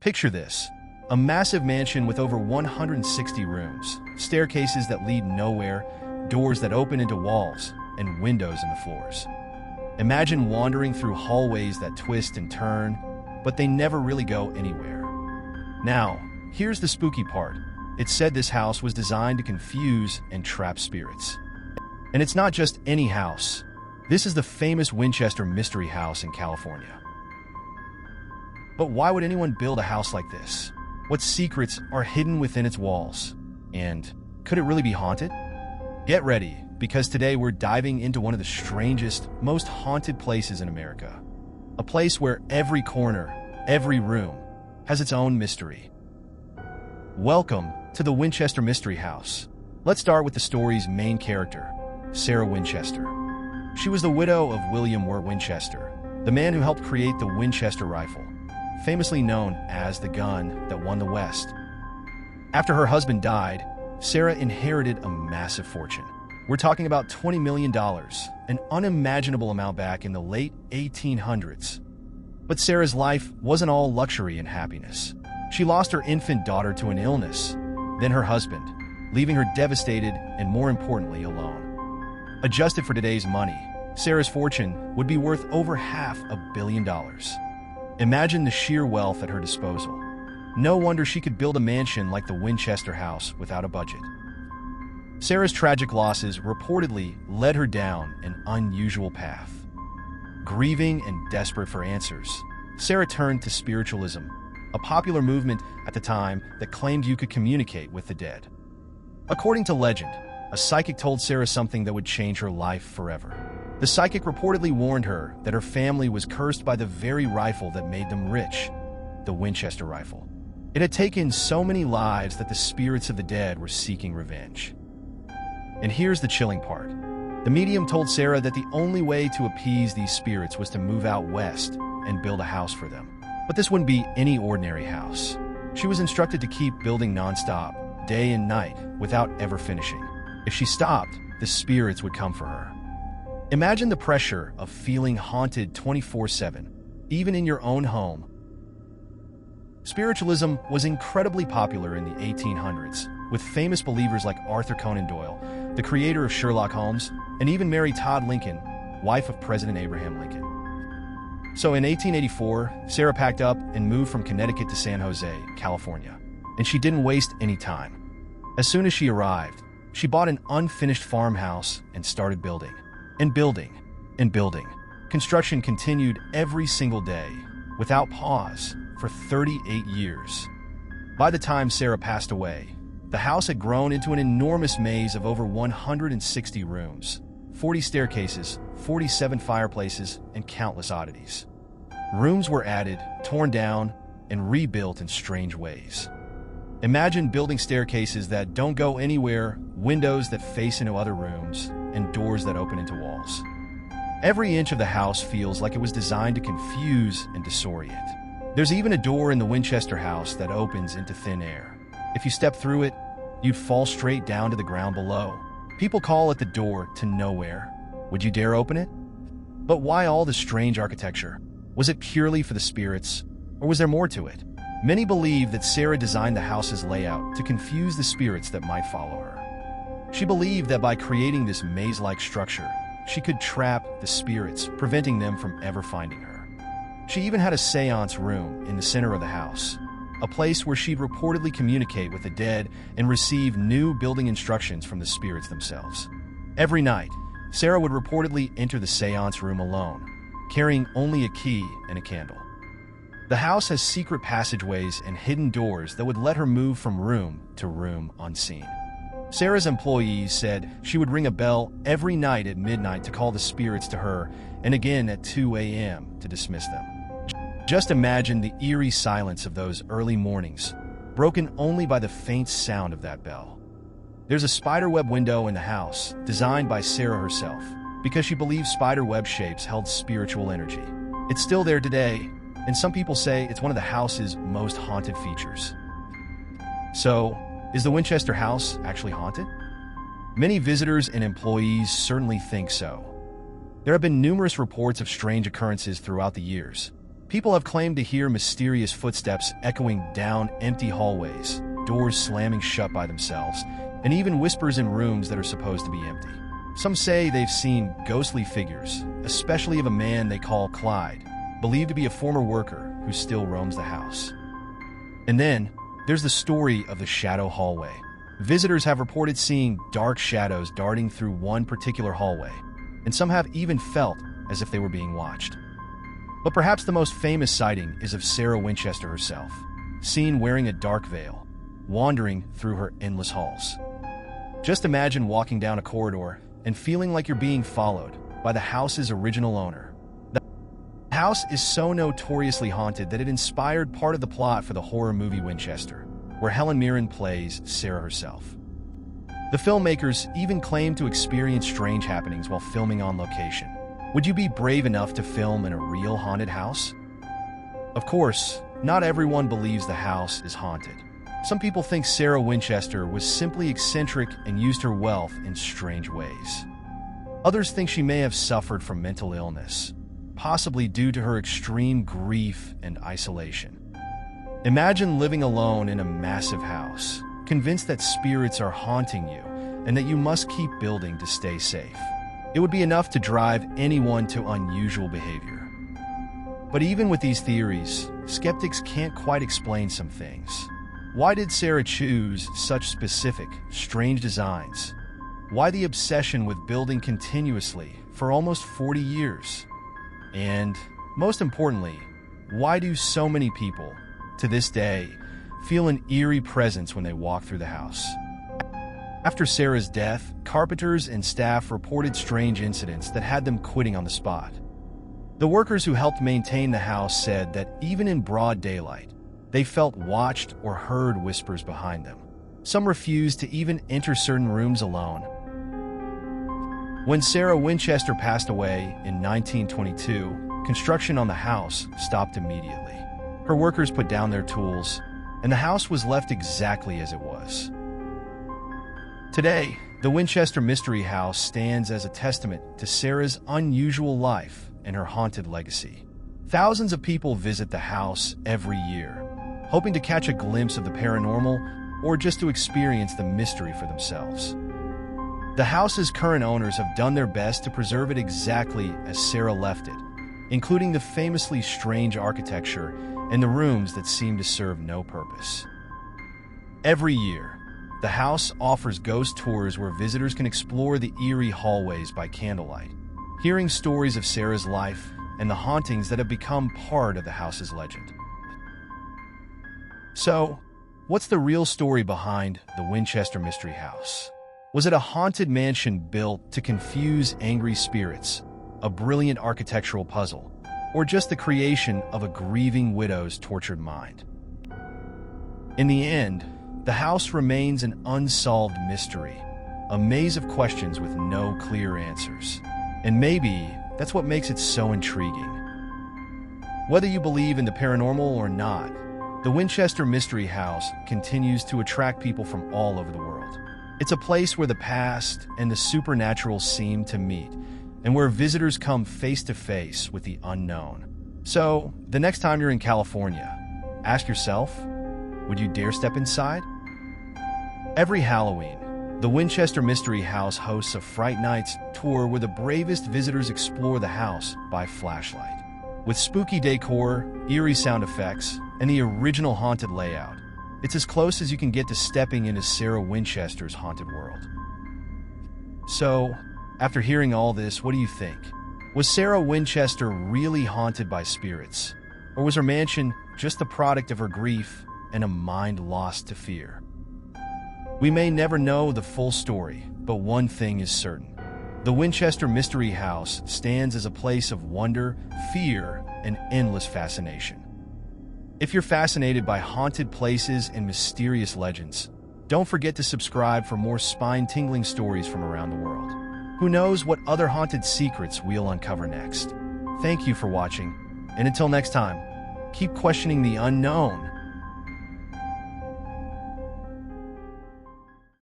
Picture this: a massive mansion with over 160 rooms, staircases that lead nowhere, doors that open into walls, and windows in the floors. Imagine wandering through hallways that twist and turn, but they never really go anywhere. Now, here's the spooky part. It's said this house was designed to confuse and trap spirits. And it's not just any house. This is the famous Winchester Mystery House in California. But why would anyone build a house like this? What secrets are hidden within its walls? And could it really be haunted? Get ready, because today we're diving into one of the strangest, most haunted places in America. A place where every corner, every room, has its own mystery. Welcome to the Winchester Mystery House. Let's start with the story's main character, Sarah Winchester. She was the widow of William Wirt Winchester, the man who helped create the Winchester rifle, famously known as the gun that won the West. After her husband died, Sarah inherited a massive fortune. We're talking about $20 million, an unimaginable amount back in the late 1800s. But Sarah's life wasn't all luxury and happiness. She lost her infant daughter to an illness, then her husband, leaving her devastated and, more importantly, alone. Adjusted for today's money, Sarah's fortune would be worth over $500 million. Imagine the sheer wealth at her disposal. No wonder she could build a mansion like the Winchester House without a budget. Sarah's tragic losses reportedly led her down an unusual path. Grieving and desperate for answers, Sarah turned to spiritualism, a popular movement at the time that claimed you could communicate with the dead. According to legend, a psychic told Sarah something that would change her life forever. The psychic reportedly warned her that her family was cursed by the very rifle that made them rich, the Winchester rifle. It had taken so many lives that the spirits of the dead were seeking revenge. And here's the chilling part. The medium told Sarah that the only way to appease these spirits was to move out west and build a house for them. But this wouldn't be any ordinary house. She was instructed to keep building nonstop, day and night, without ever finishing. If she stopped, the spirits would come for her. Imagine the pressure of feeling haunted 24/7, even in your own home. Spiritualism was incredibly popular in the 1800s, with famous believers like Arthur Conan Doyle, the creator of Sherlock Holmes, and even Mary Todd Lincoln, wife of President Abraham Lincoln. So in 1884, Sarah packed up and moved from Connecticut to San Jose, California. And she didn't waste any time. As soon as she arrived, she bought an unfinished farmhouse and started building. And building, and building. Construction continued every single day, without pause, for 38 years. By the time Sarah passed away, the house had grown into an enormous maze of over 160 rooms, 40 staircases, 47 fireplaces, and countless oddities. Rooms were added, torn down, and rebuilt in strange ways. Imagine building staircases that don't go anywhere, windows that face into other rooms, and doors that open into walls. Every inch of the house feels like it was designed to confuse and disorient. There's even a door in the Winchester house that opens into thin air. If you step through it, you'd fall straight down to the ground below. People call it the door to nowhere. Would you dare open it? But why all this strange architecture? Was it purely for the spirits, or was there more to it? Many believe that Sarah designed the house's layout to confuse the spirits that might follow her. She believed that by creating this maze-like structure, she could trap the spirits, preventing them from ever finding her. She even had a seance room in the center of the house, a place where she'd reportedly communicate with the dead and receive new building instructions from the spirits themselves. Every night, Sarah would reportedly enter the seance room alone, carrying only a key and a candle. The house has secret passageways and hidden doors that would let her move from room to room unseen. Sarah's employees said she would ring a bell every night at midnight to call the spirits to her, and again at 2 a.m. to dismiss them. Just imagine the eerie silence of those early mornings, broken only by the faint sound of that bell. There's a spiderweb window in the house, designed by Sarah herself, because she believed spiderweb shapes held spiritual energy. It's still there today, and some people say it's one of the house's most haunted features. So, is the Winchester house actually haunted? Many visitors and employees certainly think so. There have been numerous reports of strange occurrences throughout the years. People have claimed to hear mysterious footsteps echoing down empty hallways, doors slamming shut by themselves, and even whispers in rooms that are supposed to be empty. Some say they've seen ghostly figures, especially of a man they call Clyde, believed to be a former worker who still roams the house. And then, there's the story of the shadow hallway. Visitors have reported seeing dark shadows darting through one particular hallway, and some have even felt as if they were being watched. But perhaps the most famous sighting is of Sarah Winchester herself, seen wearing a dark veil, wandering through her endless halls. Just imagine walking down a corridor and feeling like you're being followed by the house's original owner. The house is so notoriously haunted that it inspired part of the plot for the horror movie Winchester, where Helen Mirren plays Sarah herself. The filmmakers even claim to experience strange happenings while filming on location. Would you be brave enough to film in a real haunted house? Of course, not everyone believes the house is haunted. Some people think Sarah Winchester was simply eccentric and used her wealth in strange ways. Others think she may have suffered from mental illness, possibly due to her extreme grief and isolation. Imagine living alone in a massive house, convinced that spirits are haunting you and that you must keep building to stay safe. It would be enough to drive anyone to unusual behavior. But even with these theories, skeptics can't quite explain some things. Why did Sarah choose such specific, strange designs? Why the obsession with building continuously for almost 40 years? And, most importantly, why do so many people, to this day, feel an eerie presence when they walk through the house? After Sarah's death, carpenters and staff reported strange incidents that had them quitting on the spot. The workers who helped maintain the house said that even in broad daylight, they felt watched or heard whispers behind them. Some refused to even enter certain rooms alone. When Sarah Winchester passed away in 1922, construction on the house stopped immediately. Her workers put down their tools, and the house was left exactly as it was. Today, the Winchester Mystery House stands as a testament to Sarah's unusual life and her haunted legacy. Thousands of people visit the house every year, hoping to catch a glimpse of the paranormal or just to experience the mystery for themselves. The house's current owners have done their best to preserve it exactly as Sarah left it, including the famously strange architecture and the rooms that seem to serve no purpose. Every year, the house offers ghost tours where visitors can explore the eerie hallways by candlelight, hearing stories of Sarah's life and the hauntings that have become part of the house's legend. So, what's the real story behind the Winchester Mystery House? Was it a haunted mansion built to confuse angry spirits, a brilliant architectural puzzle, or just the creation of a grieving widow's tortured mind? In the end, the house remains an unsolved mystery, a maze of questions with no clear answers. And maybe that's what makes it so intriguing. Whether you believe in the paranormal or not, the Winchester Mystery House continues to attract people from all over the world. It's a place where the past and the supernatural seem to meet, and where visitors come face to face with the unknown. So, the next time you're in California, ask yourself, would you dare step inside? Every Halloween, the Winchester Mystery House hosts a Fright Nights tour where the bravest visitors explore the house by flashlight. With spooky decor, eerie sound effects, and the original haunted layout, it's as close as you can get to stepping into Sarah Winchester's haunted world. So, after hearing all this, what do you think? Was Sarah Winchester really haunted by spirits? Or was her mansion just the product of her grief and a mind lost to fear? We may never know the full story, but one thing is certain. The Winchester Mystery House stands as a place of wonder, fear, and endless fascination. If you're fascinated by haunted places and mysterious legends, don't forget to subscribe for more spine-tingling stories from around the world. Who knows what other haunted secrets we'll uncover next? Thank you for watching, and until next time, keep questioning the unknown